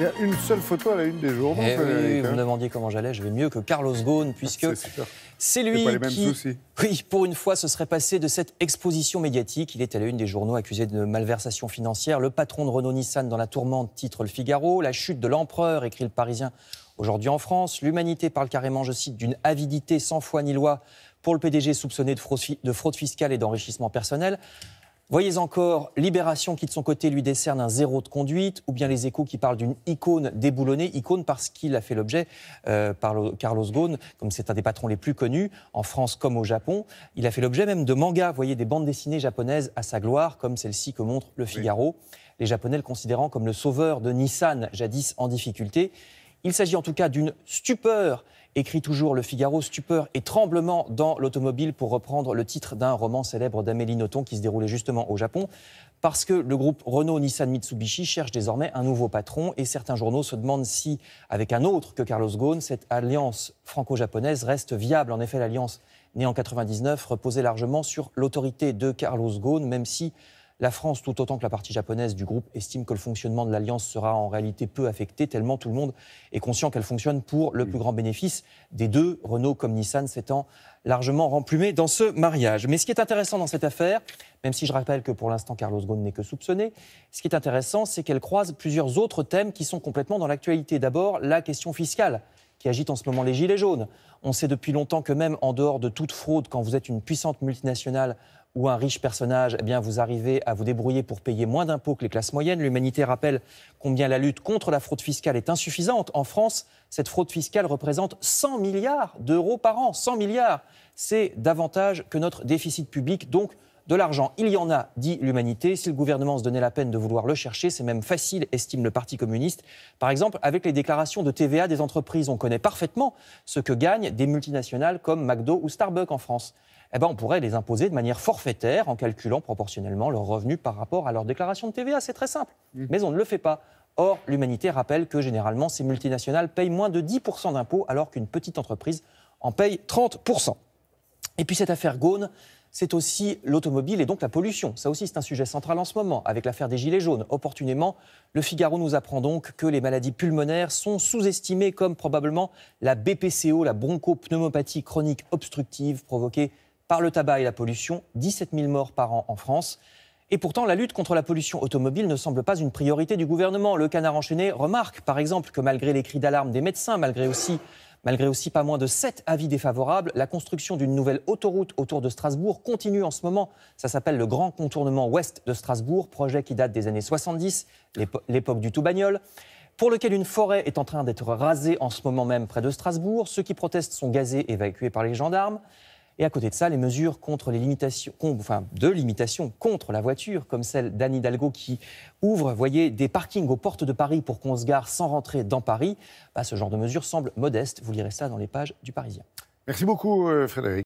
a une seule photo à la une des journaux. Oui, vous me demandiez comment j'allais, je vais mieux que Carlos Ghosn, puisque c'est lui pas les mêmes qui, soucis. oui, pour une fois, se serait passé de cette exposition médiatique. Il est à la une des journaux accusé de malversation financière. Le patron de Renault-Nissan dans la tourmente, titre Le Figaro. La chute de l'empereur, écrit Le Parisien aujourd'hui en France. L'Humanité parle carrément, je cite, d'une avidité sans foi ni loi pour le PDG soupçonné de fraude fiscale et d'enrichissement personnel. Voyez encore Libération qui, de son côté, lui décerne un 0 de conduite, ou bien Les Échos qui parlent d'une icône déboulonnée, icône parce qu'il a fait l'objet, par Carlos Ghosn, comme c'est un des patrons les plus connus, en France comme au Japon, il a fait l'objet même de mangas, voyez, des bandes dessinées japonaises à sa gloire, comme celle-ci que montre Le Figaro, les Japonais le considérant comme le sauveur de Nissan, jadis en difficulté. Il s'agit en tout cas d'une stupeur, écrit toujours Le Figaro, stupeur et tremblement dans l'automobile, pour reprendre le titre d'un roman célèbre d'Amélie Nothomb qui se déroulait justement au Japon, parce que le groupe Renault-Nissan-Mitsubishi cherche désormais un nouveau patron et certains journaux se demandent si, avec un autre que Carlos Ghosn, cette alliance franco-japonaise reste viable. En effet, l'alliance née en 1999 reposait largement sur l'autorité de Carlos Ghosn, même si la France, tout autant que la partie japonaise du groupe, estime que le fonctionnement de l'Alliance sera en réalité peu affecté, tellement tout le monde est conscient qu'elle fonctionne pour le plus grand bénéfice des deux, Renault comme Nissan s'étant largement remplumés dans ce mariage. Mais ce qui est intéressant dans cette affaire, même si je rappelle que pour l'instant Carlos Ghosn n'est que soupçonné, ce qui est intéressant, c'est qu'elle croise plusieurs autres thèmes qui sont complètement dans l'actualité. D'abord, la question fiscale, qui agite en ce moment les gilets jaunes. On sait depuis longtemps que même en dehors de toute fraude, quand vous êtes une puissante multinationale ou un riche personnage, eh bien vous arrivez à vous débrouiller pour payer moins d'impôts que les classes moyennes. L'Humanité rappelle combien la lutte contre la fraude fiscale est insuffisante. En France, cette fraude fiscale représente 100 milliards d'euros par an. 100 milliards, c'est davantage que notre déficit public, donc de l'argent. Il y en a, dit l'Humanité. Si le gouvernement se donnait la peine de vouloir le chercher, c'est même facile, estime le Parti communiste. Par exemple, avec les déclarations de TVA des entreprises, on connaît parfaitement ce que gagnent des multinationales comme McDo ou Starbucks en France. Eh ben, on pourrait les imposer de manière forfaitaire en calculant proportionnellement leurs revenus par rapport à leur déclaration de TVA. C'est très simple. Mais on ne le fait pas. Or, l'Humanité rappelle que généralement, ces multinationales payent moins de 10% d'impôts alors qu'une petite entreprise en paye 30%. Et puis cette affaire Ghosn, c'est aussi l'automobile et donc la pollution. Ça aussi, c'est un sujet central en ce moment, avec l'affaire des Gilets jaunes. Opportunément, Le Figaro nous apprend donc que les maladies pulmonaires sont sous-estimées, comme probablement la BPCO, la bronchopneumopathie chronique obstructive, provoquée par le tabac et la pollution, 17 000 morts par an en France. Et pourtant, la lutte contre la pollution automobile ne semble pas une priorité du gouvernement. Le Canard enchaîné remarque, par exemple, que malgré les cris d'alarme des médecins, malgré aussi pas moins de 7 avis défavorables, la construction d'une nouvelle autoroute autour de Strasbourg continue en ce moment. Ça s'appelle le Grand Contournement Ouest de Strasbourg, projet qui date des années 70, l'époque du tout bagnole, pour lequel une forêt est en train d'être rasée en ce moment même près de Strasbourg. Ceux qui protestent sont gazés, évacués par les gendarmes. Et à côté de ça, les mesures contre les limitations, contre la voiture, comme celle d'Anne Hidalgo qui ouvre, voyez, des parkings aux portes de Paris pour qu'on se gare sans rentrer dans Paris. Ce genre de mesures semble modeste. Vous lirez ça dans les pages du Parisien. Merci beaucoup, Frédéric.